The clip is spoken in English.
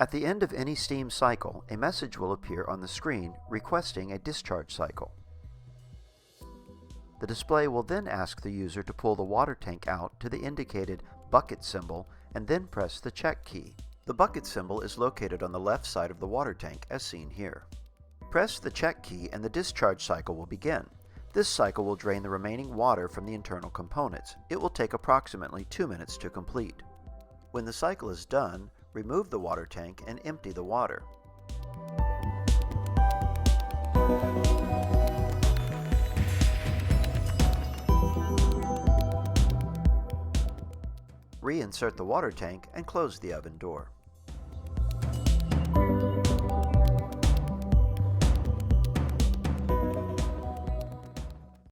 At the end of any steam cycle, a message will appear on the screen requesting a discharge cycle. The display will then ask the user to pull the water tank out to the indicated bucket symbol and then press the check key. The bucket symbol is located on the left side of the water tank as seen here. Press the check key and the discharge cycle will begin. This cycle will drain the remaining water from the internal components. It will take approximately 2 minutes to complete. When the cycle is done, remove the water tank and empty the water. Reinsert the water tank and close the oven door.